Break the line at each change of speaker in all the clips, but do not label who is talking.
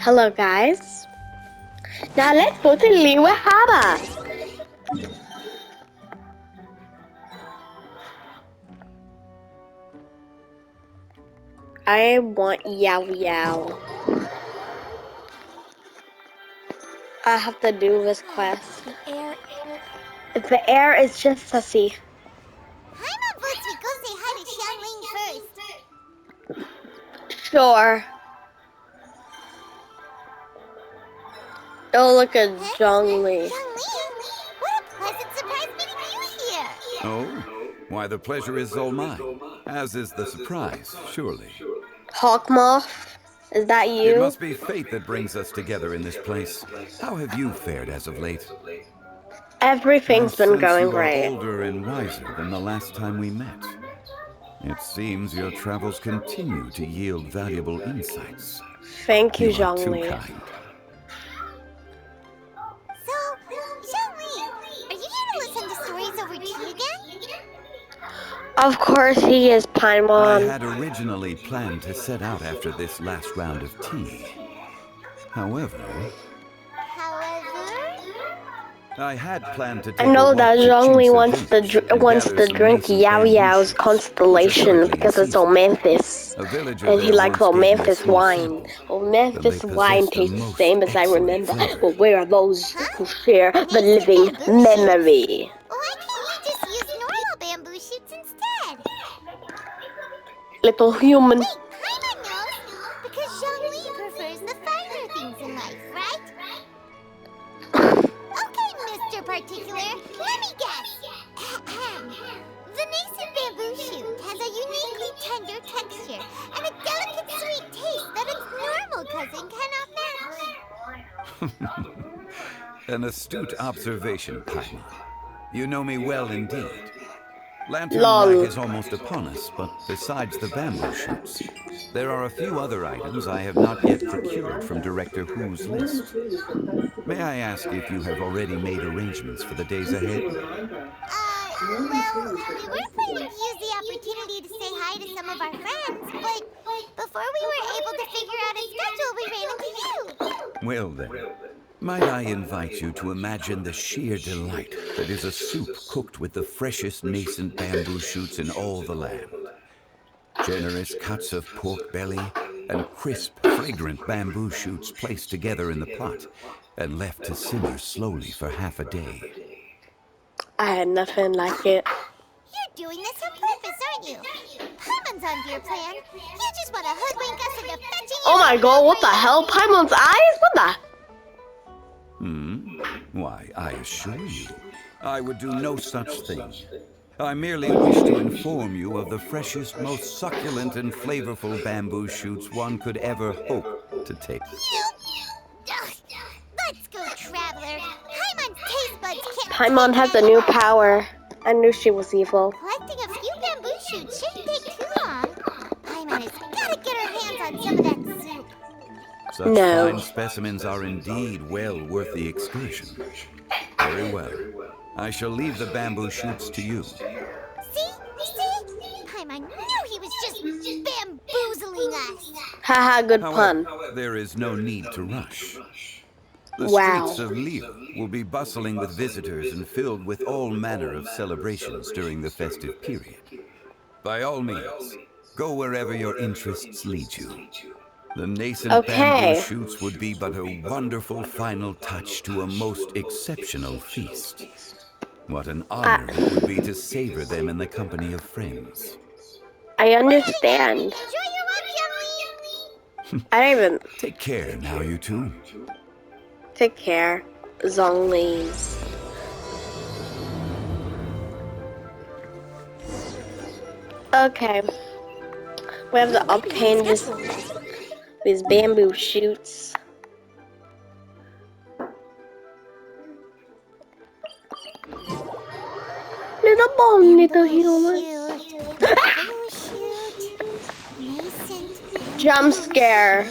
Hello guys. Now let's go to Liwa Harbor. I want Yao Yao. I have to do this quest. The air is just sussy.
Paimon votes we go say hi to Xiangling first.
Sure. Oh, look at Zhongli.
Xiangling? What a pleasant surprise meeting you here.
Oh? Why, the pleasure is all mine. As is the surprise, surely.
Hawkmoth? Is that you?
It must be fate that brings us together in this place. How have you fared as of late?
Everything's been going
you
great.
are older and wiser than the last time we met. It seems your travels continue to yield valuable insights.
Thank you,
You are too
Zhongli.
kind.
So, Xiangling, are you here to listen to stories over tea again?
Of course he is,
I
Paimon.
had originally planned to set out after this last round of tea. However, I had planned to take
I know
a
that
walk to
Zhongli
Chinsa
wants to
gather some
drink
nascent
Yao
bamboo
Yao's
shoots,
constellation
which are
because it's
currently in
Omanthus.
season. A villager
And he
there
likes
once gave me a
Omanthus
small
wine.
sample,
Omanthus
and they
wine
possessed a
tastes the
most
same as I
excellent
remember,
flavor.
but where are those who share the
Nascent
living
bamboo shoots?
memory?
Why can't you just use normal bamboo shoots instead?
Little human.
Wait, Paimon knows! Because Xiangling prefers the finer things in life, right? Okay, Mr. Particular, let me guess. The nascent bamboo shoot has a uniquely tender texture and a delicate sweet taste that its normal cousin cannot match.
An astute observation, Paimon. You know me well indeed. Lantern
Lol.
Rite is almost upon us, but besides the bamboo shoots, there are a few other items I have not yet procured from Director Hu's list. May I ask if you have already made arrangements for the days ahead?
Well, we were planning to use the opportunity to say hi to some of our friends, but before we were able to figure out a schedule, we ran into you.
Well then, might I invite you to imagine the sheer delight that is a soup cooked with the freshest nascent bamboo shoots in all the land. Generous cuts of pork belly and crisp, fragrant bamboo shoots placed together in the pot and left to simmer slowly for half a day.
I had nothing like it.
You're doing this on purpose, aren't you? Paimon's onto your plan. You just want to hoodwink us into fetching you.
Oh my god, what the hell? Paimon's eyes? What the?
Why, I assure you, I would do no such thing. I merely wish to inform you of the freshest, most succulent and flavorful bamboo shoots one could ever hope to take.
Let's go, Traveler. Paimon's taste buds can't
Paimon has a new power. I knew she was evil.
Collecting a few bamboo shoots shouldn't take too long. Paimon has got to get her hands on some of that soup.
Such
No.
fine specimens are indeed well worth the excursion. Very well. I shall leave the bamboo shoots to you.
See? Paimon knew he was just bamboozling us.
Haha, good
However,
pun.
there is no need to rush. The
Wow.
streets of Lille will be bustling with visitors and filled with all manner of celebrations during the festive period. By all means, go wherever your interests lead you. The nascent bamboo shoots would be but a wonderful final touch to a most exceptional feast. What an honor it would be to savor them in the company of friends.
I understand.
Enjoy your walk, Xiangling.
I don't even
Take care now, you two.
take care. Zhongli's. Okay. We have to obtain these bamboo shoots. Little bomb, little human. Jump scare.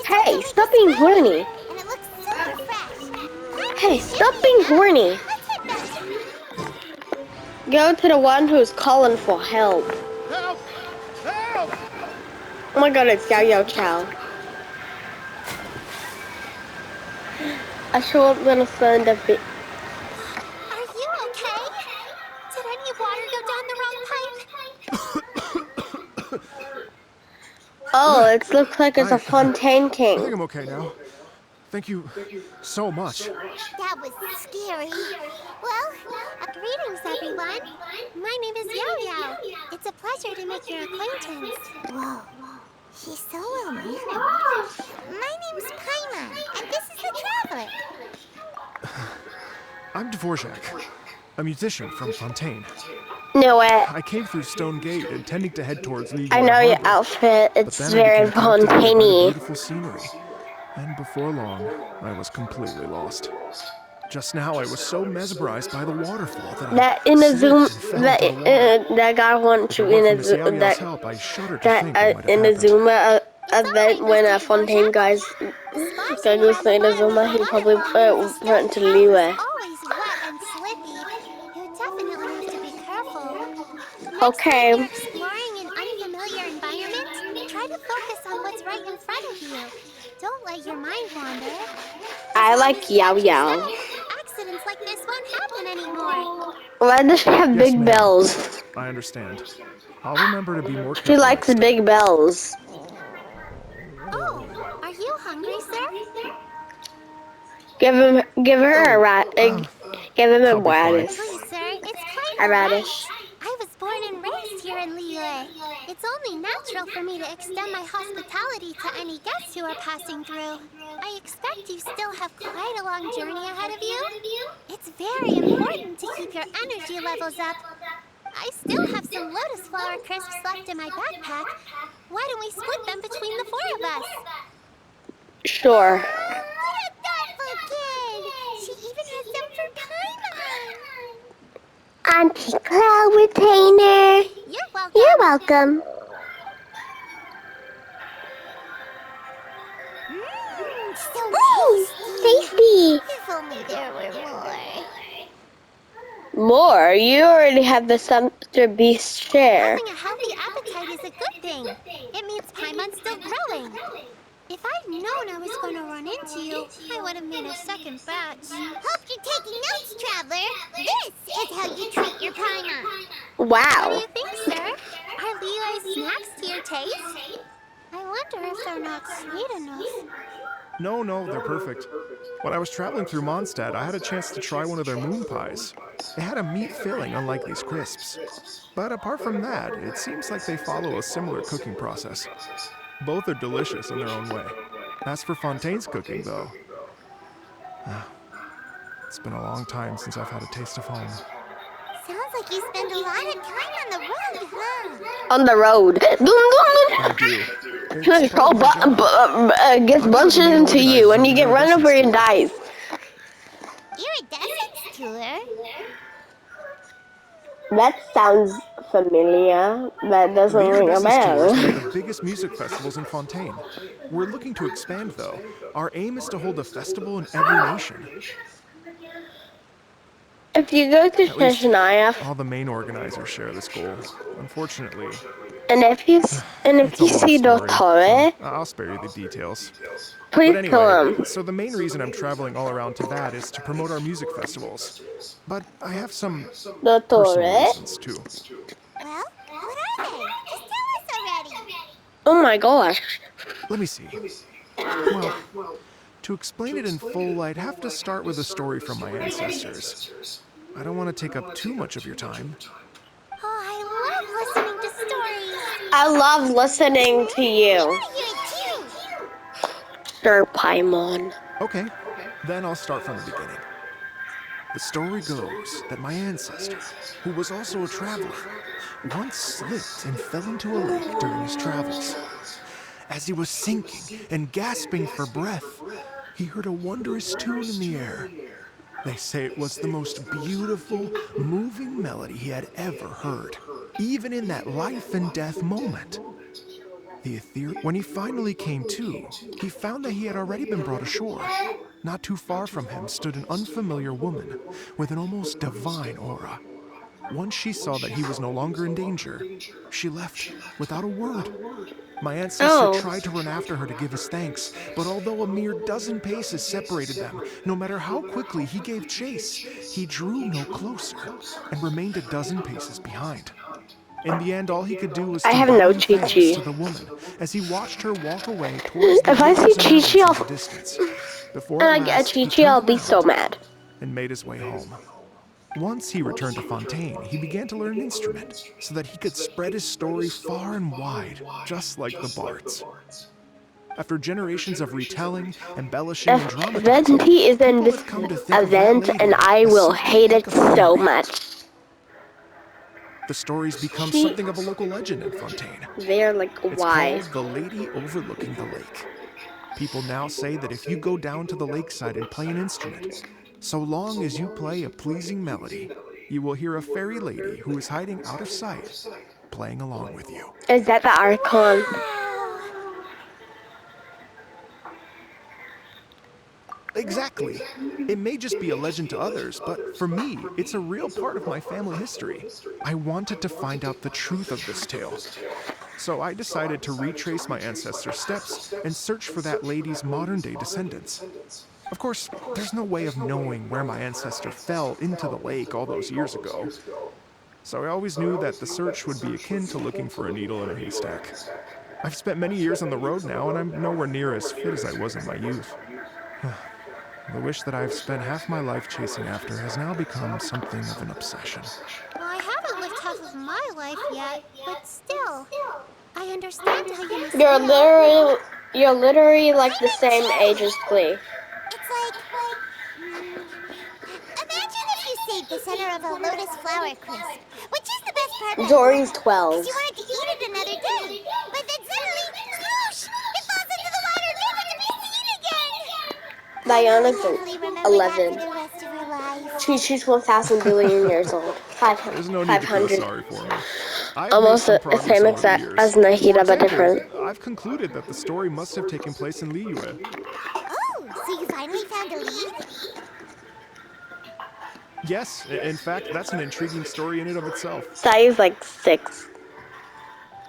Hey, stop being horny.
And it looks super fresh.
Hey, stop being horny.
Let's head back.
Go to the one who's calling for help.
Help! Help!
Oh my god, it's Yao Yao Chow. A short little cylinder bit.
Are you okay? Did any water go down the wrong pipe?
Oh, it looks like it's a fontaine
I
king.
think I'm okay now. Thank you so much.
That was scary. Well, greetings, everyone. My name is Yao Yao. It's a pleasure to make your acquaintance. Whoa, he's so well mannered. My name's Paimon, and this is the Traveler.
I'm Dvorak, a musician from Fontaine.
Knew it.
I came through Stone Gate intending to head towards Liyue
I know your
Harbor,
outfit.
but
It's
then I
very
became captivated by the
fontaine-y.
beautiful scenery, and before long, I was completely lost. Just now, I was so mesmerized by the waterfall that
That
I slipped and fell into the water.
that guy wants
If
you
it
in
weren't
a
for Miss Yao Yao's help, I shudder to think what might have
in the
happened.
Zuma event when a
Mr.
fontaine guys
Splashing
goes
around the
in the
bottom
Zuma,
of
he
the
probably
waterfall means the
went to
stone tile is
Liyue.
always wet and slippy. You definitely have to be careful. Next time
Okay,
you're exploring an unfamiliar environment, try to focus on what's right in front of you. Don't let your mind wander. As
I
long
like
as you
Yao
watch your
Yao.
step, accidents like this won't happen anymore.
Why does she have
Yes,
big
ma'am.
bells?
I understand. I'll remember to be more
She
careful
likes
next time.
big bells.
Oh, are you hungry, sir?
Give her a give him a
I'll be fine.
radish.
Please, sir, it's quite
A
alright.
radish.
I was born and raised here in Liyue. It's only natural for me to extend my hospitality to any guests who are passing through. I expect you still have quite a long journey ahead of you. It's very important to keep your energy levels up. I still have some lotus flower crisps left in my backpack. Why don't we split them between the four of us?
Sure.
What a thoughtful kid! She even has some for Paimon!
Auntie Cloud Retainer.
You're welcome.
You're welcome.
So
Tasty.
If only there were more.
More? You already have the Sumpter Beast share.
Having a healthy appetite is a good thing. It means Paimon's still growing. If I'd known I was going to run into you, I would have made a second batch. Hope you're taking notes, Traveler. This is how you treat your Paimon. What do
Wow.
you think, sir? Are Liyue's snacks to your taste? I wonder if they're not sweet enough.
No, they're perfect. When I was traveling through Mondstadt, I had a chance to try one of their moon pies. It had a meat filling, unlike these crisps. But apart from that, it seems like they follow a similar cooking process. Both are delicious in their own way. As for Fontaine's cooking, though, it's been a long time since I've had a taste of home.
Sounds like you spend a lot of time on the road, huh?
On the road.
I do. It's part of my job.
Gets
I'm one of the
bunched
main
into you
organizers
and
of
you
the
get run over and
iridescence
dies.
Iridescence tour?
That sounds familiar. That doesn't
The
ring a
Iridescence Tour is one of
bell.
the biggest music festivals in Fontaine. We're looking to expand, though. Our aim is to hold a festival in every nation.
If you go to
At least,
Shania,
all the main organizers share this goal. Unfortunately,
and if you
it's a long
see
story,
Dottore,
so I'll spare you the details.
please
But
kill
anyway,
him.
so the main reason I'm traveling all around Tibet is to promote our music festivals. But I have some personal
Dottore?
reasons, too.
Well, what are they? Just tell us already.
Oh my gosh.
Let me see. Well, to explain it in full, I'd have to start with a story from my ancestors. I don't want to take up too much of your time.
Oh, I love listening to stories.
I love listening to you,
I hear it too.
Sir Paimon.
Okay, then I'll start from the beginning. The story goes that my ancestor, who was also a traveler, once slipped and fell into a lake during his travels. As he was sinking and gasping for breath, he heard a wondrous tune in the air. They say it was the most beautiful, moving melody he had ever heard, even in that life and death moment. When he finally came to, he found that he had already been brought ashore. Not too far from him stood an unfamiliar woman with an almost divine aura. Once she saw that he was no longer in danger, she left without a word. My ancestor tried to run after her to give us thanks, but although a mere dozen paces separated them, no matter how quickly he gave chase, he drew no closer and remained a dozen paces behind. In the end, all he could do was
I
to
have
bow
no
in thanks to
Chi-Chi.
the woman as he watched her walk away towards the
If I see
rivers and mountains
Chi-Chi,
in the distance. Before
and
at
I get a
last, he
Chi-Chi,
turned
I'll be so
around
mad.
and made his way home. Once he returned to Fontaine, he began to learn an instrument so that he could spread his story far and wide, just like the bards. After generations of retelling, embellishing, and
If
dramatizing,
Venti is in
people
this
have come to think of that
event, and
lady
I
as
will
something
hate
like
it
a
so
fairy.
much.
The story's become
She,
something of a local legend in Fontaine.
they're like,
It's
why?
called The Lady Overlooking the Lake. People now say that if you go down to the lakeside and play an instrument, so long as you play a pleasing melody, you will hear a fairy lady who is hiding out of sight, playing along with you.
Is that the Archon?
Wow!
Exactly. It may just be a legend to others, but for me, it's a real part of my family history. I wanted to find out the truth of this tale. So I decided to retrace my ancestors' steps and search for that lady's modern-day descendants. Of course, there's no way of knowing where my ancestor fell into the lake all those years ago. So I always knew that the search would be akin to looking for a needle in a haystack. I've spent many years on the road now, and I'm nowhere near as fit as I was in my youth. The wish that I've spent half my life chasing after has now become something of an obsession.
Well, I haven't lived half of my life yet, but still, I understand how you must feel.
You're literally like the
I'm a
same age as
cherry.
Glee.
It's like, imagine if you saved the center of a lotus flower crisp, which is the best part about it,
Dory's
because
12.
you wanted to eat it another day. But then suddenly, swoosh! It falls into the water, never to be seen again.
Diana's
I'll happily remember that for
11.
the rest of her life.
She's 1,000 billion years old.
There's no need to feel
500.
sorry for me. I've made
Almost
some
the
progress
same
over the
exact
years.
as
For
Nahida, but
example,
different.
I've concluded that the story must have taken place in Liyue.
Oh, so you finally found a lead?
Yes, in fact, that's an intriguing story in and of itself.
Sai is like 6.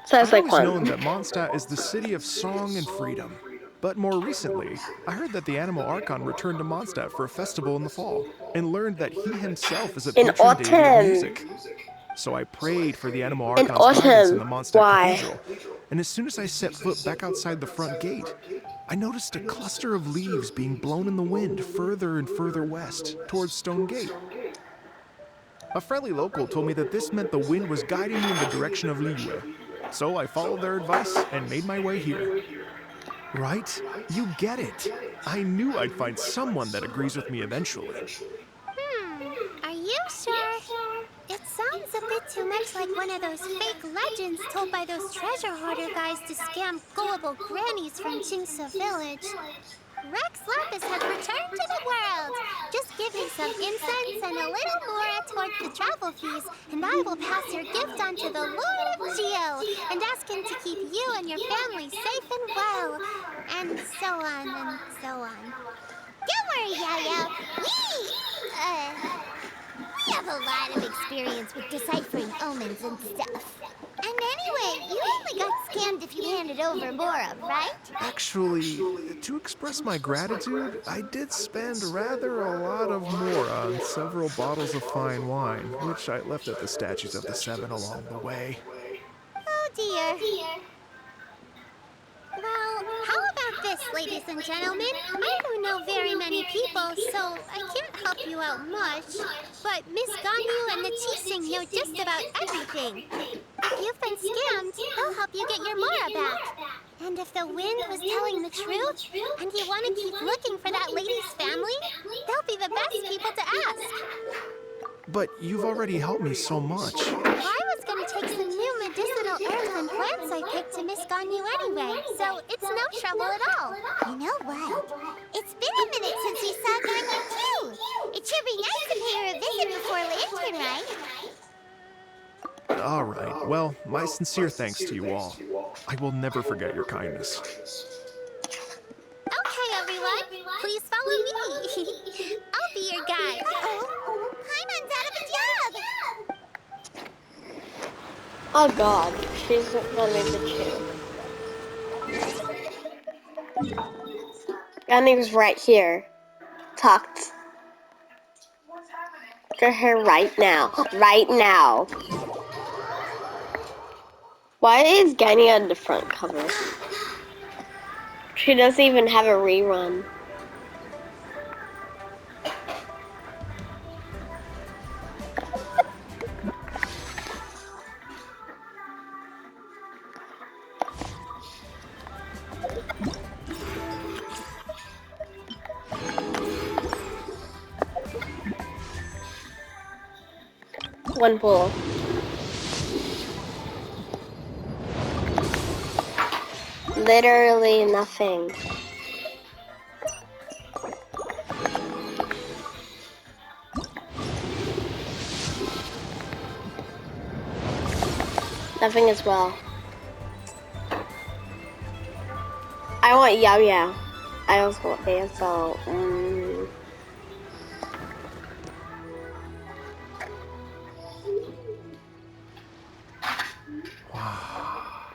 Sai's
I'd
like
always
1.
known that Mondstadt is the city of song and freedom. But more recently, I heard that the Animal Archon returned to Mondstadt for a festival in the fall, and learned that he himself is a
In
patron deity of
autumn.
music. So I prayed for the Animal
In
Archon's guidance in
autumn.
the Mondstadt
Why?
Cathedral, and as soon as I set foot back outside the front gate, I noticed a cluster of leaves being blown in the wind further and further west, towards Stone Gate. A friendly local told me that this meant the wind was guiding me in the direction of Liyue. So I followed their advice and made my way here. Right? You get it. I knew I'd find someone that agrees with me eventually.
Are you sure? It sounds a bit too much like one of those fake legends told by those treasure hoarder guys to scam gullible grannies from Jinxa Village. Rex Lapis has returned to the world. Just give me some incense and a little more towards the travel fees, and I will pass your gift on to the Lord of Geo and ask him to keep you and your family safe and well. And so on and so on. Don't worry, Yo-Yo. We have a lot of experience with deciphering omens and stuff. And anyway, you only got scammed if you handed over Mora, right?
Actually, to express my gratitude, I did spend rather a lot of more on several bottles of fine wine, which I left at the statues of the Seven along the way.
Oh dear. Well, how about this, ladies and gentlemen? I don't know very many people, so I can't help you out much. But Miss Ganyu and the Chising know just about everything. If you've been scammed, they'll help you get your Mora back. And if the wind was telling the truth, and you want to keep looking for that lady's family, they'll be the best people to ask.
But you've already helped me so much.
I was going to take some new medicinal herbs and plants I picked to Miss Ganyu anyway, so it's no trouble at all. You know what? It's been a minute since we saw Ganyu too. It should be nice to pay her a visit before Lantern Rite.
All right, well, my sincere thanks to you all. I will never forget your kindness.
Okay, everyone, please follow me. I'll be your guide. Paimon's out of a job.
Oh god, she's gonna be the two. Gunny's right here. Talk to her right now. Right now. Why is Gunny on the front cover? She doesn't even have a rerun. One pull. Literally nothing. Nothing as well. I want Yao Yao. I also want ASL.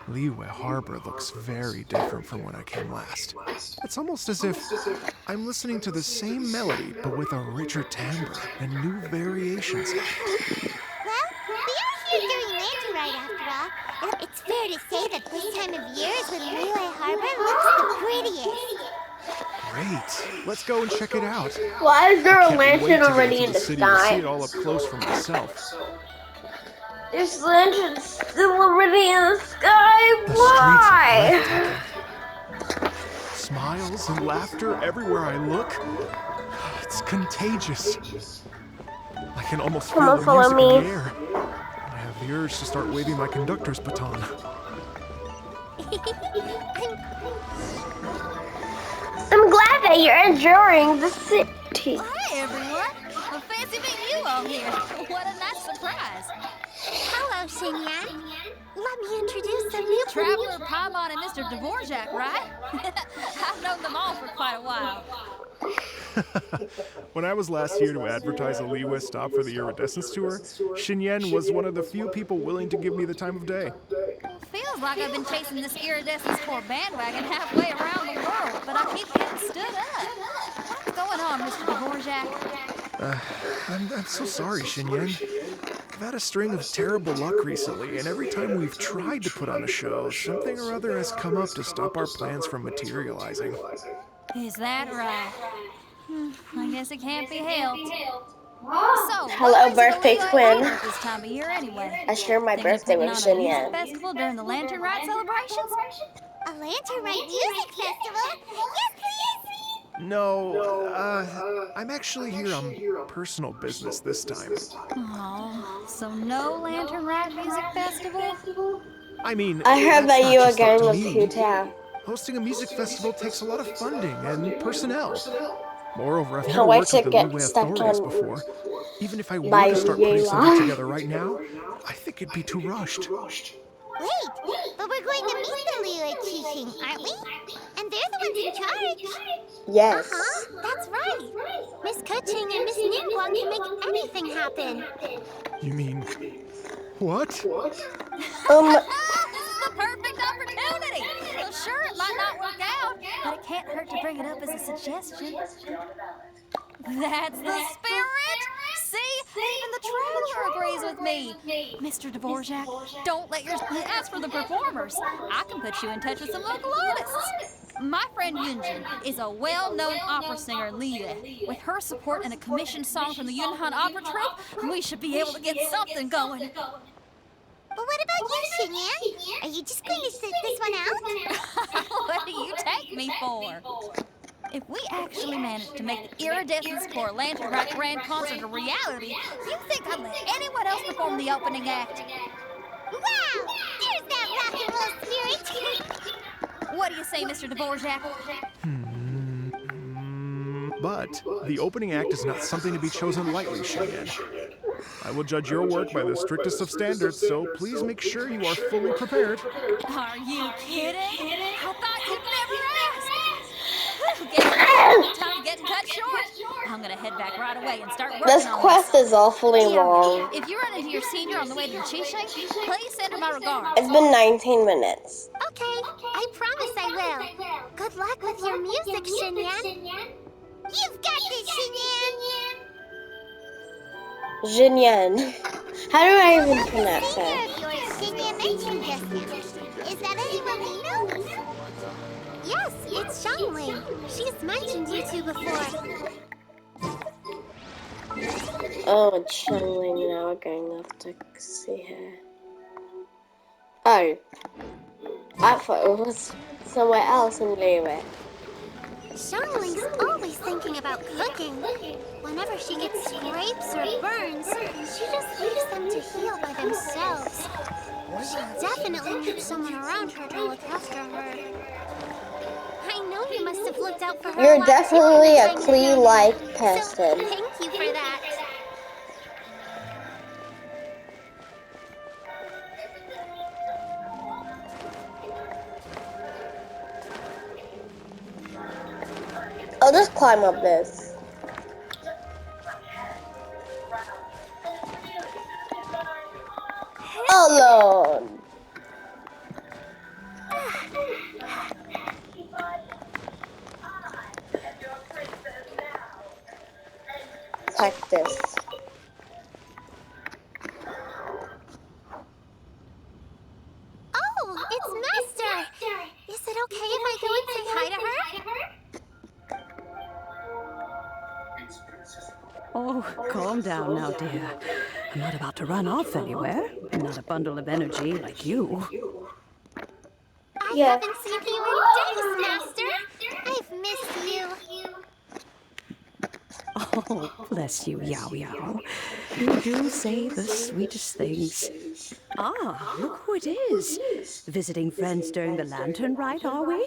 Liyue Harbor looks very different from when I came last. It's almost as if I'm listening to the same melody, but with a richer timbre and new variations in it.
Well, we are here during Lantern Rite after all. It's fair to say that this time of year is when Liyue Harbor looks the prettiest.
Great. Let's go and check it out.
Why is there a
Can't wait
lantern
to get
already
into
in
the
the
city to see
sky?
it all up close for myself.
There's lanterns still already in the sky.
The
Why?
streets are breathtaking. Smiles and laughter everywhere I look. It's contagious. I can almost
Come
feel
on,
the
follow
music in
me.
the air. I have the urge to start waving my conductor's baton.
I'm glad that you're enjoying the city.
Hi, everyone. Well, fancy meeting you all here. What a nice surprise.
Hello, Xinyan. Let me introduce some new
Traveler, Paimon, and Mr. Dvorak, right? I've known them all for quite a while.
When I was last here to advertise a Liyue stop for the Iridescence Tour, Xinyan was one of the few people willing to give me the time of day.
Feels like I've been chasing this Iridescence Tour bandwagon halfway around the world, but I keep getting stood up. What's going on, Mr. Dvorak?
I'm so sorry, Xinyan. I've had a string of terrible luck recently, and every time we've tried to put on a show, something or other has come up to stop our plans from materializing.
Is that right? I guess it can't be helped. So,
Hello, birthday twin.
At this time of year, anyway.
I share my
Thinking of
birthday
putting
with
on a music
Xinyan.
festival during the Lantern Rite celebrations?
A Lantern Rite music festival? Yes, please!
No, I'm actually here on personal business this time.
Oh, so no Lantern Rite music festival?
I mean,
I heard
that's
that
not
you were
just up
going
to
with
me.
Q-Tao.
Hosting a music festival takes a lot of funding and personnel. Moreover, I've
Can't
never
wait
worked
to
with the
get
Liyue
stuck
authorities
on
before. Even if I were
by
to start putting
Yula.
something together right now, I think it'd be too rushed.
Wait, but we're going to meet the Liyue Qixing, aren't we? And they're the ones in charge.
Yes.
That's right. Miss Keqing and Miss Ningguang can make anything happen.
You mean, what?
This is the perfect opportunity! Well, sure, it might not work out, but it can't hurt to bring it up as a suggestion. That's the spirit! See? Even the Traveler agrees with me. Mr. Dvorak, don't let your... As for the performers, I can put you in touch with some local artists. My friend Yunjin is a well-known opera singer in Liyue. With her support and a commissioned song from the Yunhan Opera Troupe, we should be able to get something going.
But what about you, Xinyan? Are you just going to sit this one out?
What do you take me for? If we actually manage to make the Iridescence Tour Lantern Rite Grand Concert a reality, you think I'd let anyone else perform the opening act?
Wow! There's that rock and roll spirit!
What do you say, Mr. Dvorak?
But the opening act is not something to be chosen lightly, Xinyan. I will judge your work by the strictest of standards, so please make sure you are fully prepared.
Are you kidding? I thought you'd never ask. Time's getting cut short. I'm gonna head back right away and start working
This
on
quest is awfully
Yeah,
long.
if you run into your senior on the way to the Qixing, please send her my regards.
It's been 19 minutes.
Okay, I promise I will. Good luck with hear music, Xinyan. You've got this, Xinyan.
Jinyan. How do I even
That
pronounce
singer
her?
of yours Xinyan mentioned just now. Is that anyone we know? Yes, it's Xiangling. She's mentioned you two before.
Oh, it's Xiangling now. We're going to have to see her. Oh, I thought it was somewhere else in Liyue.
Xiangling's always thinking about cooking. Whenever she gets scrapes or burns, she just leaves them to heal by themselves. She'll definitely need someone around her to look after her. I know you must have looked out for her
You're
a lot
definitely a
too the time you found
Klee-like
her.
person.
So, thank you for that.
I'll just climb up this. Alone. Practice.
Oh, it's Master! Is it okay if I go and say hi to her?
Oh, calm down now, dear. I'm not about to run off anywhere. I'm not a bundle of energy like you.
I
Yeah.
haven't seen you in days, Master! I've missed you.
Oh, bless you, Yao Yao. You do say the sweetest things. Ah, look who it is. Visiting friends during the Lantern Rite, are we?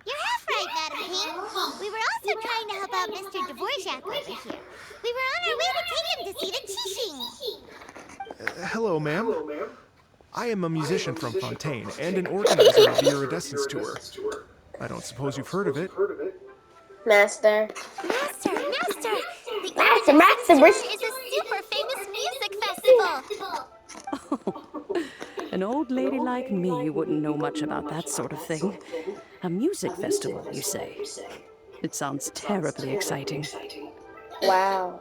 You're half right, Madam Pink. We were also trying to help out Mr. Dvorak over here. We were on our way to take him to see the Qixing.
Hello, ma'am. I am a musician from Fontaine and an organizer of the Iridescence Tour. I don't suppose you've heard of it.
Master.
Master! The
Master,
Iridescence Tour
Master.
is a super famous music festival.
An old lady like me wouldn't know much about that sort of thing. A music festival, you say? It sounds terribly exciting.
Wow.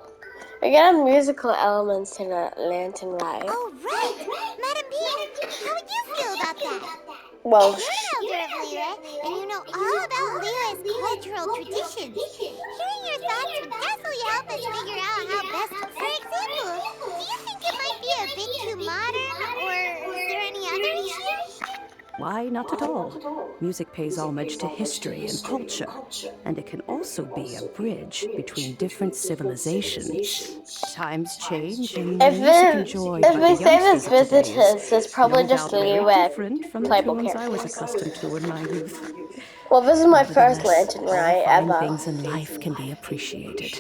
We got musical elements to the Lantern Rite.
Oh, right! Madam Pink, how would you feel about that?
Well,
You're an elder of Liyue, and you know all about Liyue's cultural traditions. Hearing your thoughts would definitely help us figure out how best... For example, do you think it might be a bit too modern, or is there any other issue?
Why, not at all. Music pays homage to history and culture, and it can also be a bridge between different civilizations. Times change, and the music enjoyed by
if
the
we say
youngsters
there's
of today
visitors, it's probably
no
just
doubt very
Liyue
different from the
playable
tunes I was
characters.
accustomed to in my youth.
Well, this is my first
Nevertheless,
Lantern
all
Rite
fine
ever.
things in life can be appreciated.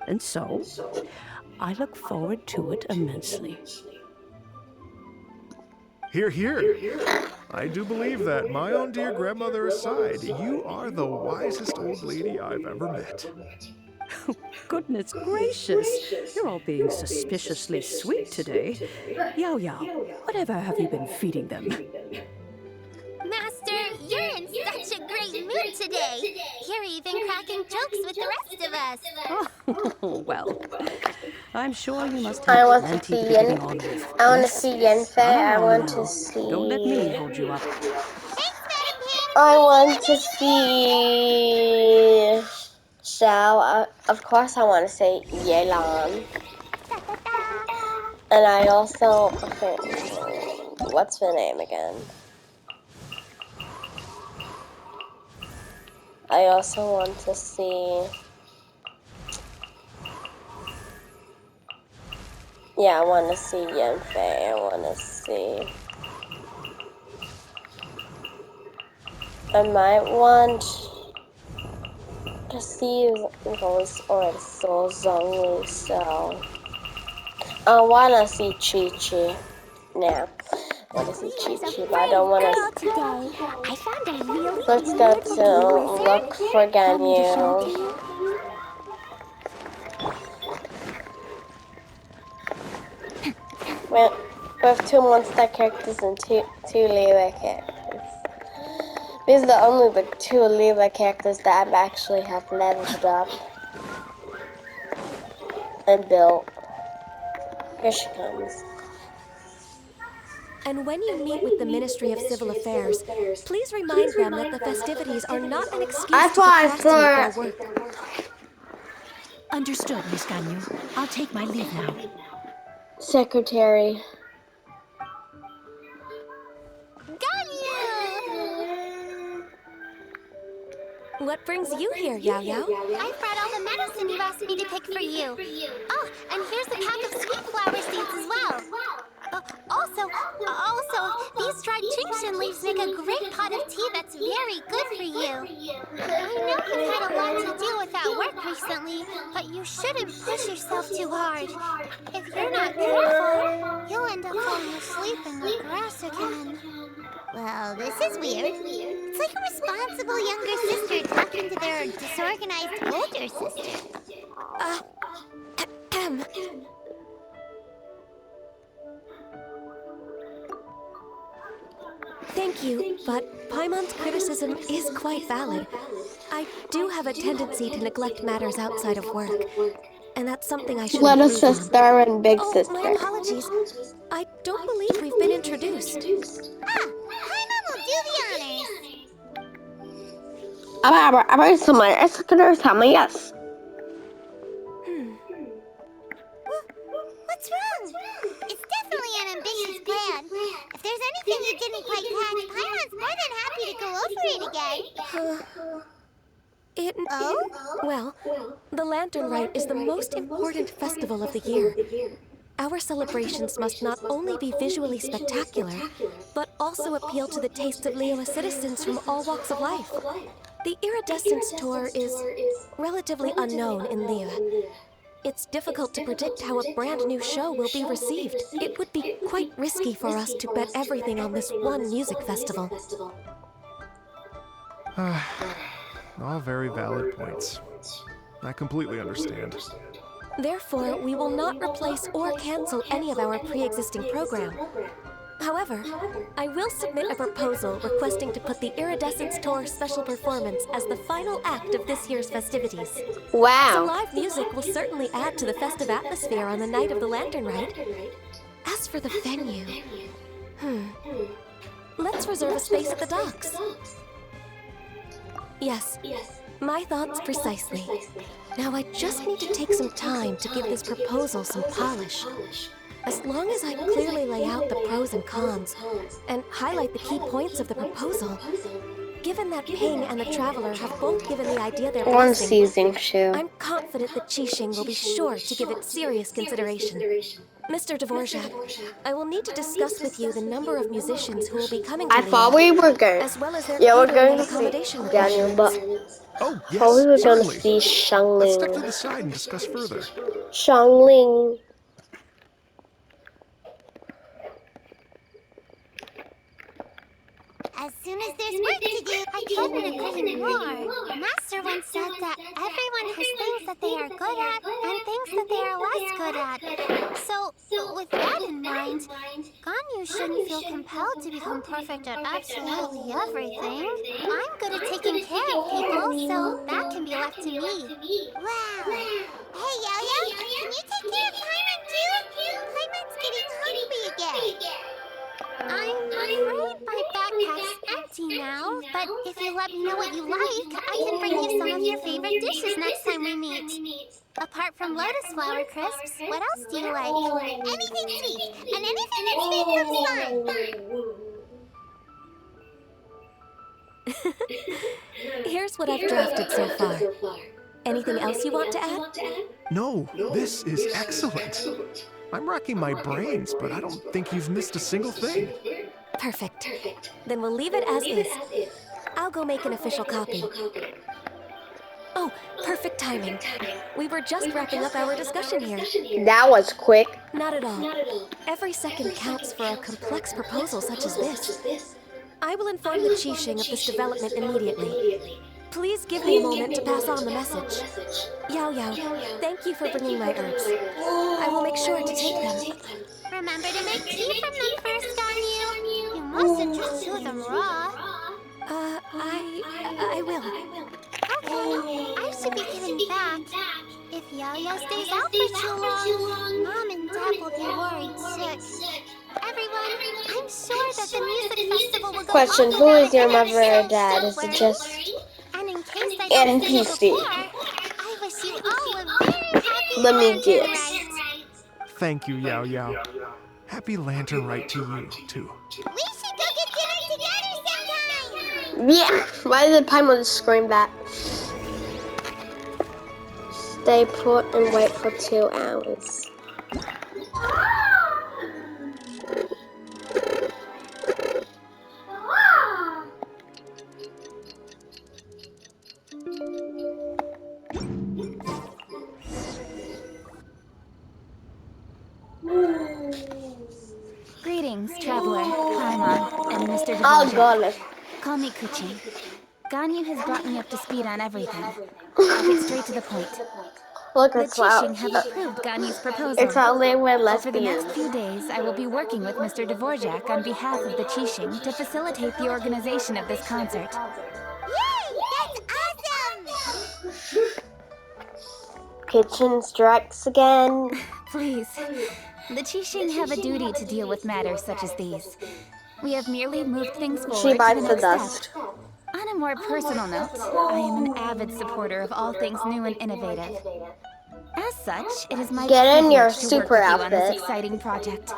And so, I look forward to it immensely.
Hear, hear. I do believe that, my own dear grandmother aside, you are the wisest old lady I've ever met.
Goodness gracious, you're all being suspiciously sweet today. Yao Yao, whatever have you been feeding them?
Master, you're in such a great mood today. You're even cracking jokes with the rest of us.
Oh, well, I'm sure you must
I
have
want to
plenty
see
to be getting on with.
I want to
Yes?
see Yenfei.
Run
I
along
want
now.
to see.
Don't let me hold you up.
Thanks, Madam Pink.
I want to see Xiao. Of course, I want to see Yelan. And I also what's her name again? I also want to see. Yeah, I want to see Yenfei. I want to see. I might want to see those or so Zhongli, so I want to see Chi-Chi now. I want to see Chi-Chi, but I don't want to.
Today, I found a really
Let's go to look for Ganyu. We have two monster characters and two Liyue characters. These are only the two Leela characters that I actually have leveled up and built. Here she comes.
And when you meet with the Ministry of Civil Affairs, please remind them that the festivities are not an excuse to procrastinate their work.
Understood, Miss Ganyu. I'll take my leave now.
Secretary.
What brings you here, Yao Yao?
I brought all the medicine you asked me to pick for you. Oh, and here's a pack of sweet flower seeds as well. Also, these dried Chingshin leaves make a great pot of tea that's very good for you. I know you've had a lot to do with that work recently, but you shouldn't push yourself too hard. If you're not careful, you'll end up falling asleep in the grass again. Well, this is weird. It's like a responsible younger sister talking to their disorganized older sister.
Thank you, but Paimon's criticism is quite valid. I do have a tendency to neglect matters outside of work, and that's something I should
Little
improve on.
sister and big sister.
My apologies. I don't believe we've been introduced.
Paimon will do the honors.
Yes.
What's wrong? It's definitely an ambitious plan. If there's anything you didn't quite catch, Paimon's more than happy to go over it again.
Well, the Lantern Rite is the most important festival of the year. Our celebrations must not only be visually spectacular, but also appeal to the tastes of Liyue citizens from all walks of life. The Iridescence Tour is relatively unknown in Liyue. It's difficult to predict how a brand new show will be received. It would be quite risky for us to bet everything on this one music festival.
All very valid points. I completely understand.
Therefore, we will not replace or cancel any of our pre-existing program. However, I will submit a proposal requesting to put the Iridescence Tour special performance as the final act of this year's festivities. So
Wow.
live music will certainly add to the festive atmosphere on the night of the Lantern Rite. As for the venue, let's reserve a space at the docks. Yes, my thoughts precisely. Now I just need to take some time to give this proposal some polish. As long as I clearly lay out the pros and cons, and highlight the key points of the proposal, given that Ping and the Traveler have both given the idea their
One
blessing,
season show.
I'm confident that Qixing will be sure to give it serious consideration. Mr. Dvorak, I will need to discuss with you the number of musicians who will be coming to
I thought we were going.
as well as their
Yeah, we're
catering
going
and
to see
accommodation
Daniel, but
requirements.
Oh, yes,
thought we were going to
certainly.
see
Let's step to
Shangling.
the side and discuss further.
Shangling.
As soon as there's work to do, I couldn't agree more. Master once said that everyone has things that they are good at and things that they are less good at. So, with that in mind, Ganyu shouldn't feel compelled to become perfect at absolutely everything. I'm good at taking care of people, so that can be left to me. Wow. Hey, Yo-Yo, can you take care of Paimon too? Paimon's getting hungry again. I'm afraid my backpack's empty now, but if you let me know what you like, I can bring you some of your favorite dishes next time we meet. Apart from lotus flower crisps, what else do you like? Anything sweet, and anything that's made from slime.
Here's what I've drafted so far. Anything else you want to add?
No, this is excellent. I'm racking my brains, but I don't think you've missed a single thing.
Perfect. Then we'll leave it as is. I'll go make an official copy. Oh, perfect timing. We were just wrapping up our discussion here.
That was quick.
Not at all. Every second counts for a complex proposal such as this. I will inform the Qixing of this development immediately. Please give me a moment to pass on the message. Yao Yao, thank you for bringing my herbs. I will make sure to take them.
Remember to make tea from them first, Ganyu. You mustn't just chew them raw.
I will.
Okay, I should be getting back. If Yo-Yo stays out for too long, Mom and Dad will be worried sick. Everyone, I'm sure that the music festival will go
Question:
all
who is your
together,
mother or
so
dad?
don't
Is it
worry.
just
And in case I don't see you
NPC?
before, I wish you all a very happy
Let me
Lantern
guess.
Rite.
Thank you, Yao Yao. Happy Lantern Rite to you, too.
We should go get dinner together sometime.
Yeah. Why did Paimon scream that? Stay put and wait for 2 hours.
Greetings, traveler, Paimon, and Mr.
Oh
Dvorak.
god.
Call me Kuching. Ganyu has brought me up to speed on everything. I'll get straight to the point.
Look,
The
it's loud.
Qixing have approved Ganyu's proposal.
It's only with
Over the next
lesbians.
few days, I will be working with Mr. Dvorak on behalf of the Qixing to facilitate the organization of this concert.
Yay! That's awesome!
Kitchen strikes again.
Please. The Qixing have a duty to deal with matters such as these. We have merely moved things
She
forward to the
bites the
next
dust.
step. On a more personal note, I am an avid supporter of all things new and innovative. As such, it is my
Get in your
privilege to work
super
with you on this
outfit.
exciting project.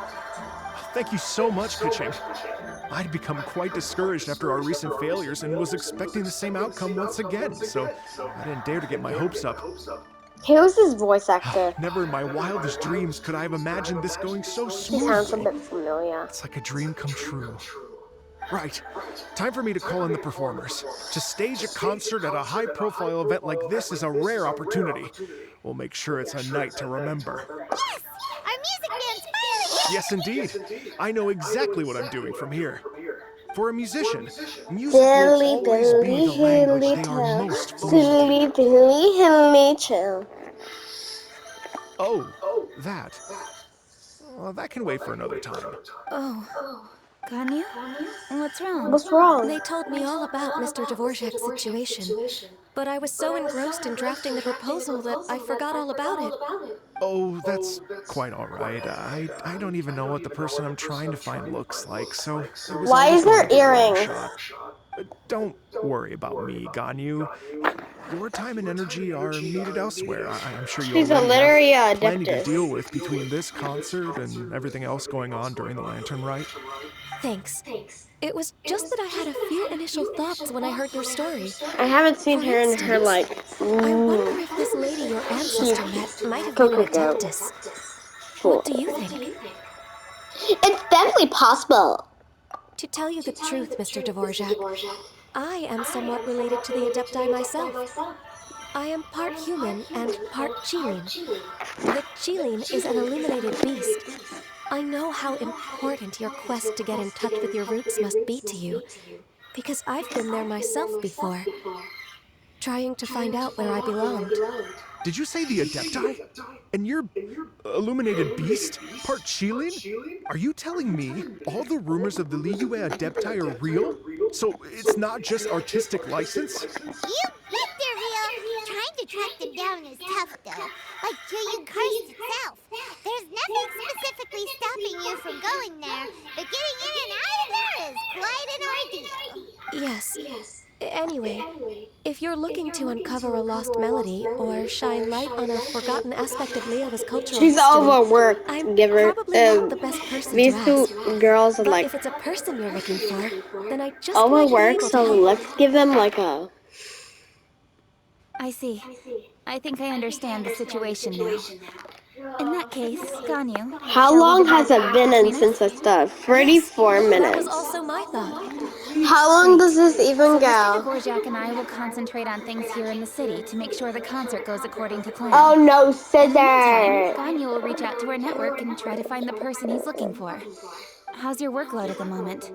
Thank you so much, Kuching. I'd become quite discouraged after our recent failures and was expecting the same outcome once again, so I didn't dare to get my hopes up.
Who's his voice actor?
Never in my wildest dreams could I have imagined this going so
He sounds a
smoothly.
bit familiar.
It's like a dream come true. Right. Time for me to call in the performers. To stage a concert at a high-profile event like this is a rare opportunity. We'll make sure it's a night to remember.
Yes! Our music band's finally
Yes, indeed. I know exactly what I'm doing from here. For a musician, music will
Dilly
always be
dilly
the language
hilly
they are
tell.
most fluent in.
Dilly dilly hilly chill.
Oh, that. Well, that can wait for another time.
Oh, Ganyu? What's wrong?
What's wrong?
They told me all about Mr. Dvorak's situation, but I was so engrossed in drafting the proposal that I forgot all about it.
Oh, that's quite all right. I don't even know what the person I'm trying to find looks like, so it was
Why
always
is there
going to be a long
earrings?
shot. Don't worry about me, Ganyu. Your time and energy are needed elsewhere. I'm sure you
She's a
already
literary
have plenty to
adeptus.
deal with between this concert and everything else going on during the Lantern Rite.
Thanks. It was just that I had a few initial thoughts when I heard your story.
I haven't seen
For
her in her
instance, I wonder
mm,
if this lady your ancestor met might have been
Coco
an
Goat.
adeptus.
Fool.
What do you think?
It's definitely possible.
To tell you the truth, Mr. Dvorak, I am somewhat related to the Adepti myself. I am part human and part Qilin. The Qilin is an illuminated beast. I know how important your quest to get in touch with your roots must be to you, because I've been there myself before, trying to find out where I belonged.
Did you say the Adepti? And you're illuminated beast? Part Qilin? Are you telling me all the rumors of the Liyue Adepti are real? So it's not just artistic license?
You bet they're real! Trying to track them down is tough, though. Like Juyu cursed itself. There's nothing specifically stopping you from going there, but getting in and out of there is quite an ordeal.
Yes. Anyway, if you're looking to uncover a lost melody or shine light on a forgotten aspect of Liyue's cultural
She's
history,
overworked.
I'm
Give her.
probably not the best person to
These two
ask.
girls are
But
like
if it's a person you're looking for, then I just might be
overworked.
able to
So
help.
let's give them like a.
I see. I think I understand the situation now. In that case, Ganyu,
How
shall we
long
divide
has
the
it
work
been in
between us?
since I started?
Yes,
34
that was
minutes.
also my thought.
How long does this even
So Mr.
go?
Dvorak and I will concentrate on things here in the city to make sure the concert goes according to plan.
Oh no,
In the meantime,
scissors!
Ganyu will reach out to our network and try to find the person he's looking for. How's your workload at the moment?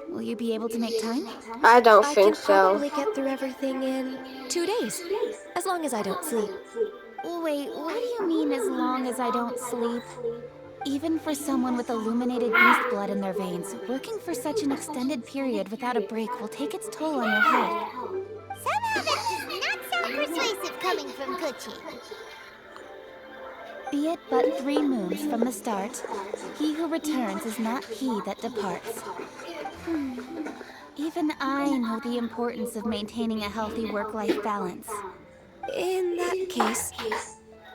Will you be able to make time?
I don't
I
think
can
so.
probably get through everything in 2 days, as long as I don't sleep.
Wait, what do you mean as long as I don't sleep? Even for someone with illuminated beast blood in their veins, working for such an extended period without a break will take its toll on your health.
Somehow that does not sound persuasive coming from Kuchi.
Be it but 3 moons from the start, he who returns is not he that departs. Even I know the importance of maintaining a healthy work-life balance.
In that case,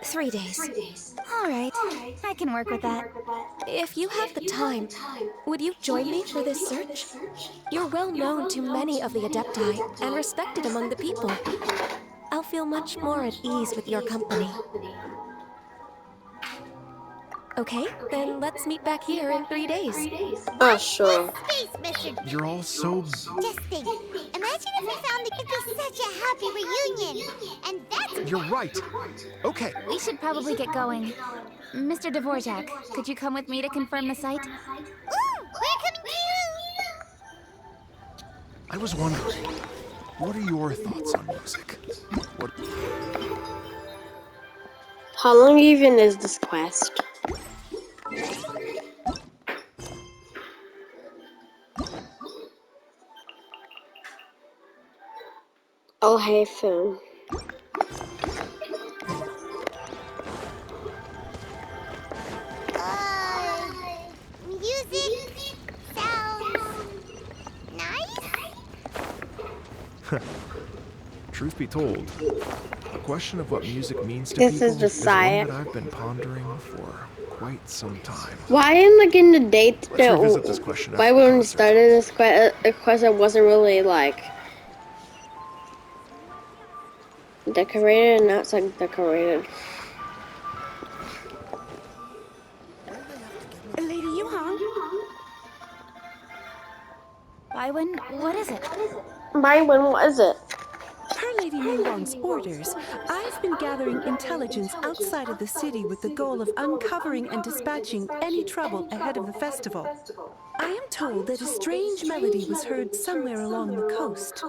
3 days.
All right, I can work with that.
If you have the time, would you join me for this search? You're well known to many of the Adepti and respected among the people. I'll feel much more at ease with your company. Okay, then let's meet back here in 3 days.
Oh, sure.
Space, Mr.
You're all so...
Just think. Imagine if we found it would be such a happy reunion. And that's...
You're right. Okay.
We should probably get going. Mr. Dvorak, could you come with me to confirm the site?
Ooh, we're coming too!
I was wondering, what are your thoughts on music? What...
How long even is this quest? Oh, hey, Finn.
Music sounds nice?
Truth be told, the question of what music means to
This
people
is the
one
site.
that I've been pondering for quite some time.
Why in like in the date
Let's
that
revisit this question
why
after
when
the
we
concert.
started this quest it wasn't really like decorated, and now it's like decorated.
Lady Yuhan?
Bywin, what is it?
Why when was it?
Per Lady Ningguang's orders, I've been gathering intelligence outside of the city with the goal of uncovering and dispatching any trouble ahead of the festival. I am told that a strange melody was heard somewhere along the coast.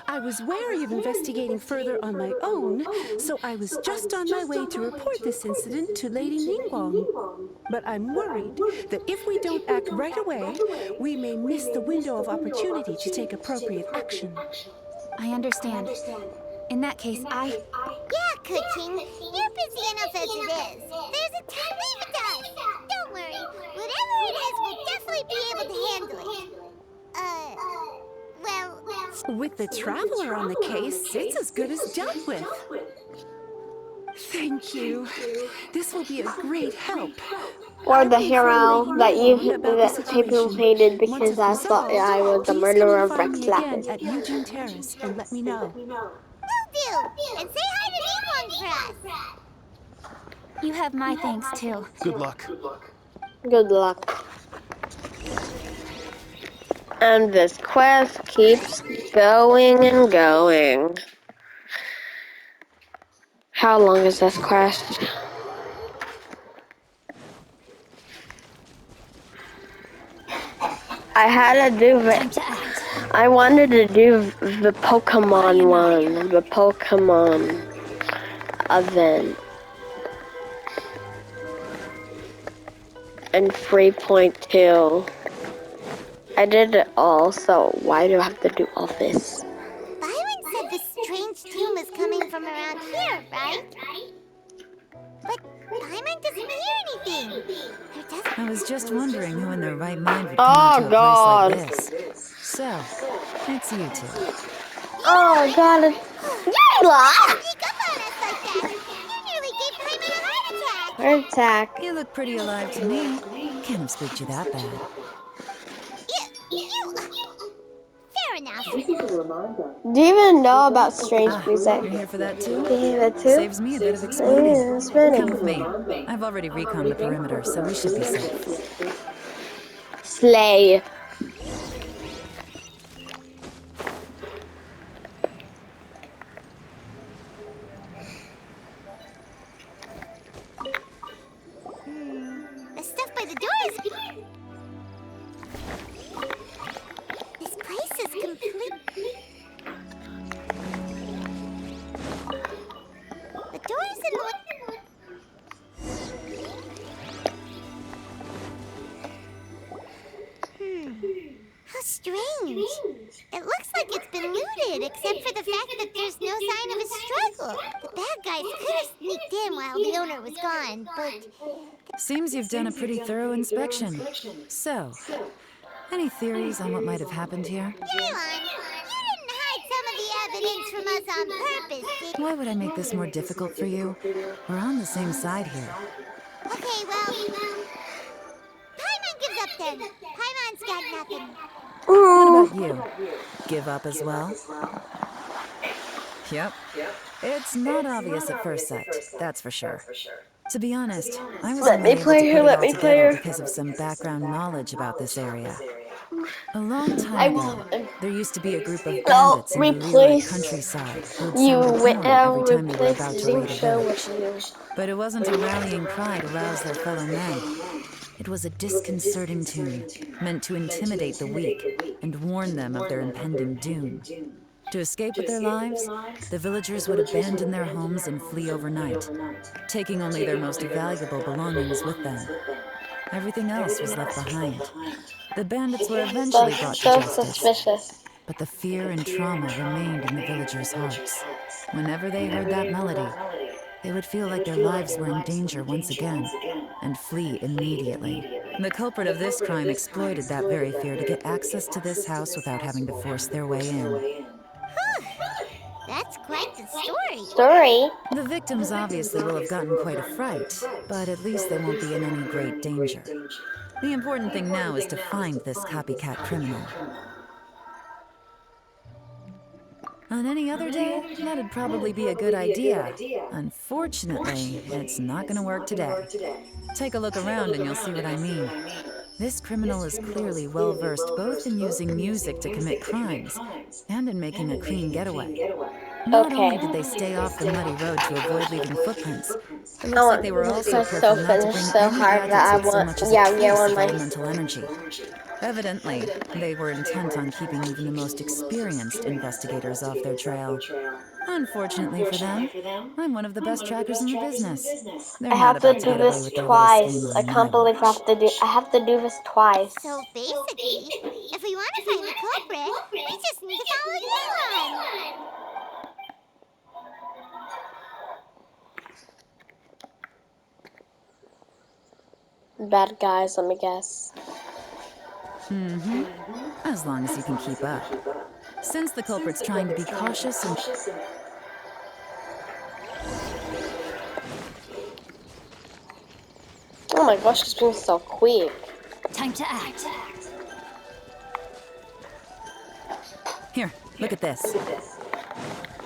I was wary of investigating further on my own, so I was just on my way to report this incident to Lady Ningguang. But I'm worried that if we don't act right away, we may miss the window of opportunity to take appropriate action.
I understand. In that case,
Yeah, Kuching. You're busy enough as it is. There's a time. Leave it to us. Don't worry. Whatever it is, we'll definitely be able to handle it. Well...
With the Traveler on the case, it's as good as dealt with. Thank you. This will be a great help.
Or the hero that people hated because I thought I was the murderer of Rex Lapis.
At Eugene Terrace and let me know.
Will do. And say hi to Ningguang for us.
you have my thanks too.
Good luck.
Good luck. And this quest keeps going and going. How long is this quest? I had to do it. I wanted to do the Pokemon one, the Pokemon event. And 3.2. I did it all, so why do I have to do all this?
Byron said this strange tomb is coming from around here, right? But Byron doesn't hear anything. There doesn't...
I was just wondering who in their right mind would
Oh,
come into
God.
a place like this. So, it's you two.
Oh god, you lost!
Sneak up on us like that. You nearly gave Byron a heart attack.
Heart attack.
You look pretty alive to me. Can't have spooked you that bad.
Fair enough.
Do you even know about strange music?
You're here for that too?
Yeah, too?
Saves me a bit of explaining.
Yeah, explaining.
Come with me. I've already reconned the perimeter, so we should be safe.
Slay.
The stuff by the door is... This place is complete... The door is in... except for the fact that there's no sign of a struggle. The bad guys could have sneaked in while the owner was gone, but...
Seems you've done a pretty thorough inspection. So, any theories on what might have happened here?
Yaron, you didn't hide some of the evidence from us on purpose, did you?
Why would I make this more difficult for you? We're on the same side here.
Okay, well... Paimon gives up then. Paimon's got nothing.
What about you? Give up as well? Yep. It's not obvious at first sight, that's for sure. To be honest, I was only able to put it all together because of some background knowledge about this area. A long time ago, there used to be a group of bandits in the Leroy countryside who'd sound a horn every time they were about to raid a village. But it wasn't a rallying cry to rouse their fellow men. It was a disconcerting tune, meant to intimidate the weak and warn them of their impending doom. To escape with their lives, the villagers would abandon their homes and flee overnight, taking only their most valuable belongings with them. Everything else was left behind. The bandits were eventually brought to justice, but the fear and trauma remained in the villagers' hearts. Whenever they heard that melody, they would feel like their lives were in danger once again, and flee immediately. The culprit of this crime exploited that very fear to get access to this house without having to force their way in.
That's quite the story.
The victims obviously will have gotten quite a fright, but at least they won't be in any great danger. The important thing now is to find this copycat criminal. On any other day, that'd probably be a good idea. Unfortunately, it's not gonna work today. Take a look around and you'll see what I mean. This criminal is clearly well-versed both in using music to commit crimes and in making a clean getaway. Not only did they stay off the muddy road to avoid leaving footprints, it looks like they were also careful not to bring any gadgets with so much as a trace of elemental energy. Evidently, they were intent on keeping even the most experienced investigators off their trail. Unfortunately for them, I'm one of the best trackers in the business. They're
I have to do this twice. I can't believe I have to do this twice.
So basically, if we want to find the culprit, we just need to follow Yaron.
Bad guys, let me guess.
As long as you can keep up. Since the culprit's trying to be cautious and...
Oh my gosh, it's been so quick.
Time to act.
Here, look at this.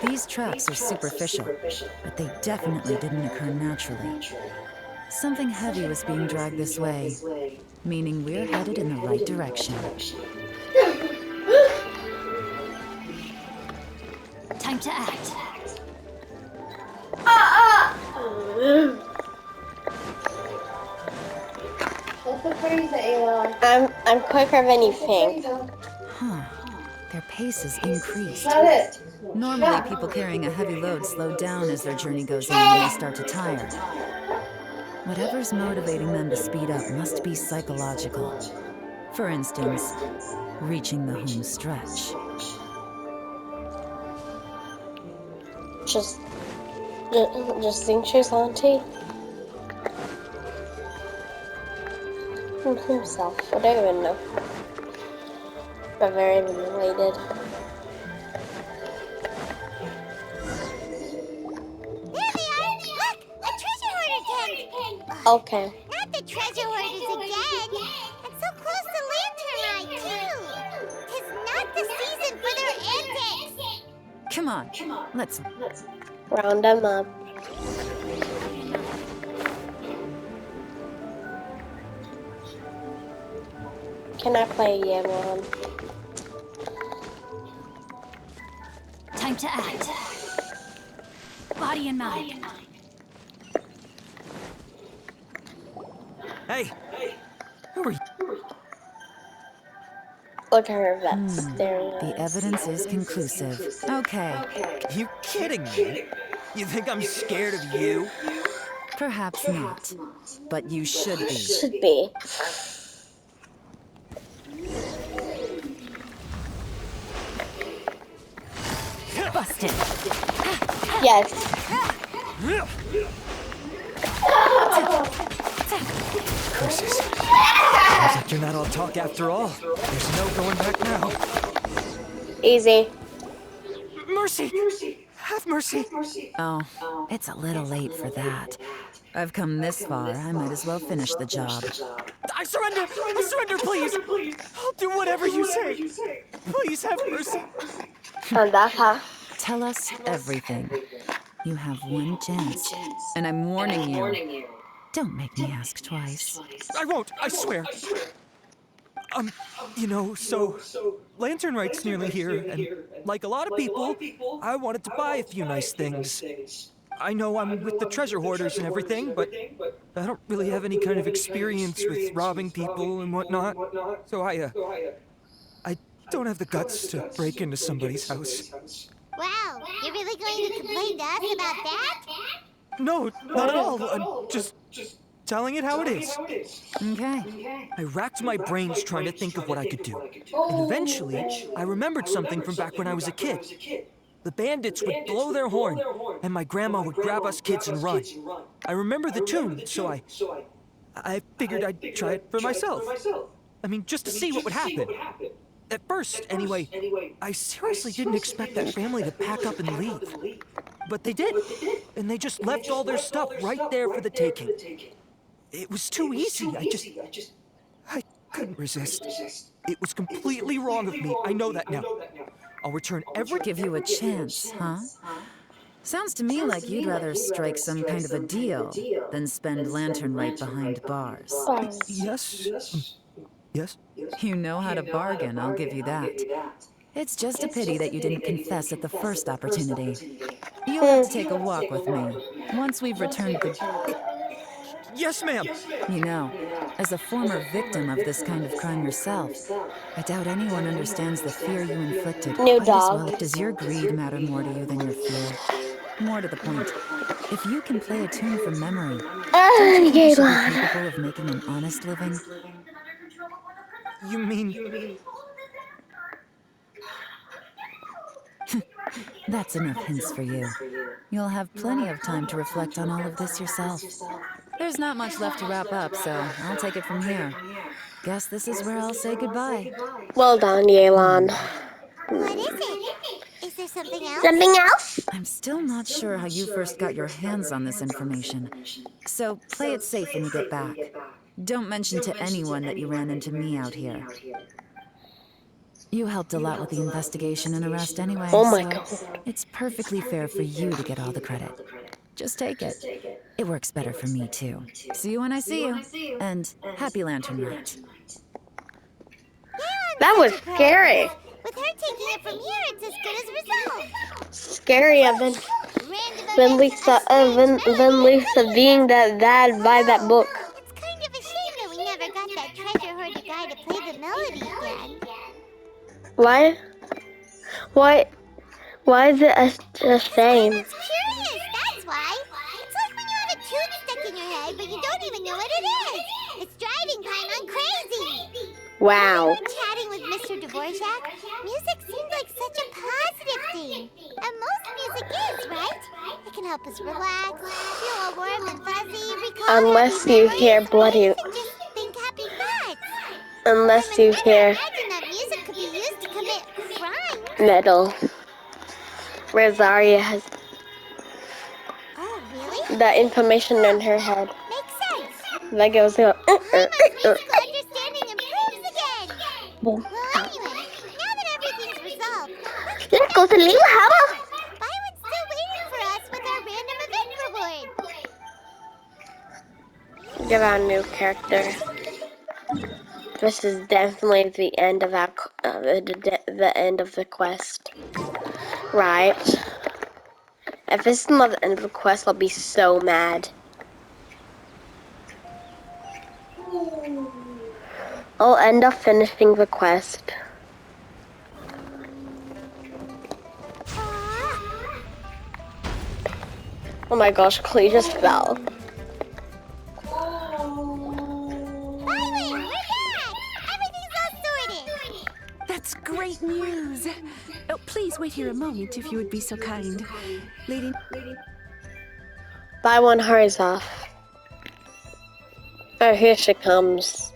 These tracks are superficial, but they definitely didn't occur naturally. Something heavy was being dragged this way, meaning we're headed in the right direction.
Time to act.
I'm quicker than you think.
Huh. Their pace is increased. Normally, people carrying a heavy load slow down as their journey goes on and they start to tire. Whatever's motivating them to speed up must be psychological. For instance, reaching the home stretch.
Just think Auntie. Himself. I don't even know. But very related.
There they are! Look! A treasure hoarder tent!
Okay.
Not the treasure hoarders again! And so close to Lantern Rite, too! 'Tis not the season for their antics!
Come on, let's...
Round them up. Can I play a game on?
Time to act. Body and mind.
Hey! Who are you?
Look at her vets.
The evidence is conclusive. Okay.
You kidding me? You think I'm scared of you?
Perhaps not. But you should be.
Should be.
Busted.
Yes.
Curses. Sounds like you're not all talk after all. There's no going back now.
Easy.
Mercy! Have mercy!
Oh, it's a little late for that. I've come this far, I might as well finish the job.
I surrender! I surrender, please! I'll do whatever you say. Please have mercy.
And that's how.
Tell us everything. You have one chance, and I'm warning you. Don't make me ask twice.
I won't, I swear. You know, so Lantern Rite's nearly here, and like a lot of people, I wanted to buy a few nice things. I know I'm with the treasure hoarders and everything, but I don't really have any kind of experience with robbing people and whatnot. So I don't have the guts to break into somebody's house.
Wow, you're really going to complain to us about that?
No, not at all. I'm just telling it how it is.
Okay.
I racked my brains trying to think of what I could do. And eventually, I remembered something from back when I was a kid. The bandits would blow their horn, and my grandma would grab us kids and run. I remember the tune, so I figured I'd try it for myself. I mean, just to see what would happen. At first, anyway, I seriously didn't expect that family to pack up and leave. But they did, and they just left all their stuff right there for the taking. It was too easy. I couldn't resist. It was completely wrong of me. I know that now. I'll return every...
Give you a chance, huh? Sounds to me like you'd rather strike some kind of a deal than spend Lantern Rite behind bars.
Yes? Yes?
You know how to bargain, I'll give you that. It's just a pity that you didn't confess at the first opportunity. You'll have to take a walk with me, once we've returned the...
Yes, ma'am!
You know, as a former victim of this kind of crime yourself, I doubt anyone understands the fear you inflicted.
New
quite as
dog.
well. Does your greed matter more to you than your fear? More to the point, if you can play a tune from memory, don't you think you should be capable of making an honest living?
You mean...
That's enough hints for you. You'll have plenty of time to reflect on all of this yourself. There's not much left to wrap up, so I'll take it from here. Guess this is where I'll say goodbye.
Well done, Yelan.
What is it? Is there something else?
Something else?
I'm still not sure how you first got your hands on this information, so play it safe when you get back. Don't mention to anyone that you ran into me out here. You helped a lot with the investigation and arrest anyway,
Oh my
so
God.
it's perfectly fair for you to get all the credit. Just take it. It works better for me, too. See you when I see you. And happy Lantern Rite.
That was scary.
With her taking it from here, it's as good as resolved.
Scarier than Lisa being that bad by that book.
It's kind of a shame that we never got that treasure hoarder guy to play the melody again.
Why? Why is it a shame?
It's curious, that's why. It's like when you have a tune stuck in your head, but you don't even know what it is. It's driving Paimon crazy.
Wow.
When we were chatting with Mr. Dvorak, music seemed like such a positive thing. And most music is, right? It can help us relax, feel all warm and fuzzy, recall
Unless
happy
you
memories,
hear
or
bloody...
even just think happy thoughts.
Unless you hear
Imagine that music could be used to commit crime.
metal. Where Zarya has
Oh, really?
the information in her head.
Makes sense.
That goes
Paimon's musical understanding improves again. Well, anyway, now that everything's resolved,
Let's go to Lima Harbor.
Byron's still waiting for us with our random event reward.
Give our new character. This is definitely the end of our the end of the quest, right? If this is not the end of the quest, I'll be so mad. I'll end up finishing the quest. Oh my gosh, Clee just fell.
That's great news. Oh, please wait
sit here a moment if you would be so kind. Lady...
Buy one hurries off. Oh, here she comes.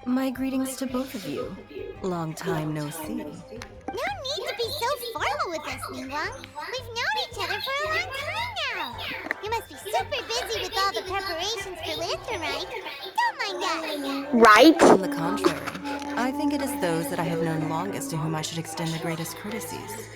My greetings to both of you. Long time no see.
No need to be so formal with us, Ningguang. We've known each other for a long time now. You must be super busy with all the preparations for Lantern Rite. Don't mind us.
Right?
On the contrary, I think it is those that I have known longest to whom I should extend the greatest courtesies.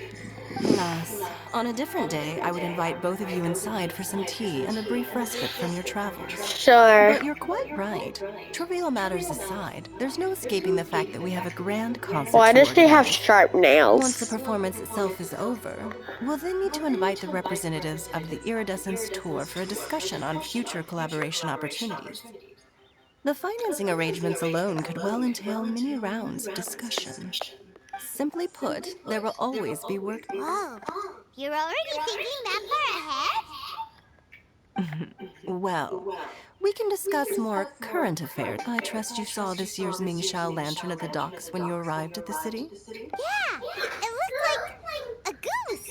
Alas, on a different day, I would invite both of you inside for some tea and a brief respite from your travels.
Sure.
But you're quite right. Trivial matters aside, there's no escaping the fact that we have a grand concert.
Why does she have
organize.
sharp nails?
Once the performance itself is over, we'll then need to invite the representatives of the Iridescence Tour for a discussion on future collaboration opportunities. The financing arrangements alone could well entail many rounds of discussion. Simply put, there will always be work.
Whoa, you're already thinking that far ahead?
Well, we can discuss more current affairs. I trust you saw this year's Mingxiao lantern at the docks when you arrived at the city?
Yeah, it looked like a goose.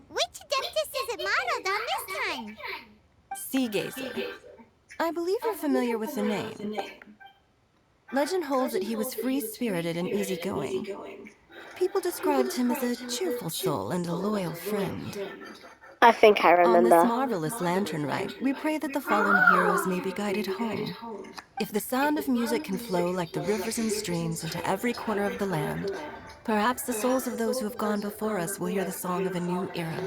Which Adeptus is it modeled on this time?
Sea Gazer. I believe you're familiar with the name. Legend holds that he was free-spirited and easygoing. People described him as a cheerful soul and a loyal friend.
I think I
On this
remember.
marvelous Lantern Rite, we pray that the fallen heroes may be guided home. If the sound of music can flow like the rivers and streams into every corner of the land, perhaps the souls of those who have gone before us will hear the song of a new era.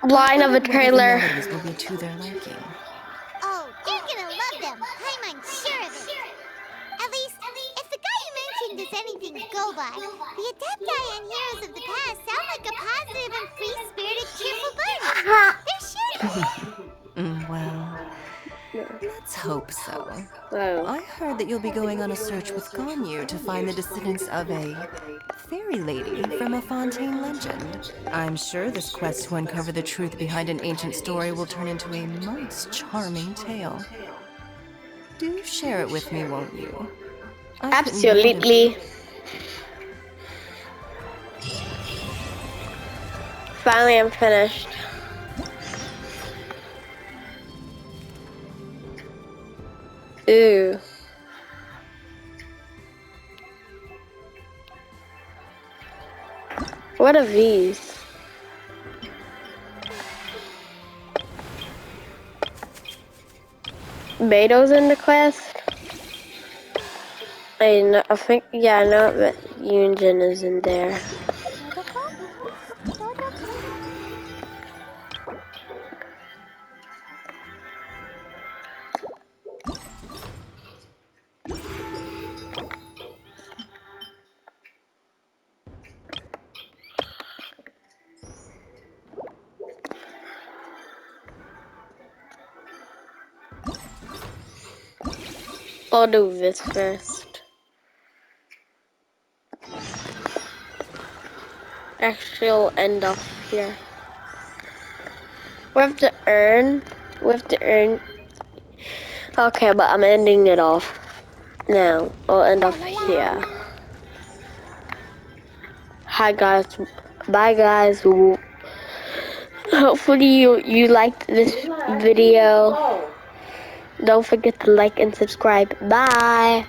Line of a
Whether
trailer.
the melodies will be to their liking.
Oh, you're gonna love them. I'm unsure of it. At least, if the guy you mentioned is anything to go by, the Adepti and Heroes of the Past sound like a positive and free-spirited, cheerful bunch. They're sure to be.
Well, let's hope so.
Oh.
I heard that you'll be going on a search with Ganyu to find the descendants of a fairy lady from a Fontaine legend. I'm sure this quest to uncover the truth behind an ancient story will turn into a most charming tale. Do share it with me, won't you? I couldn't believe it.
Absolutely. Finally, I'm finished. Ooh. What are these? Beto's in the quest? I think, yeah, I know that Yunjin is in there. I'll do this first. Actually, I'll end off here. We have to earn. Okay, but I'm ending it off now. I'll end off here. Hi guys. Bye guys. Hopefully you liked this video. Don't forget to like and subscribe. Bye.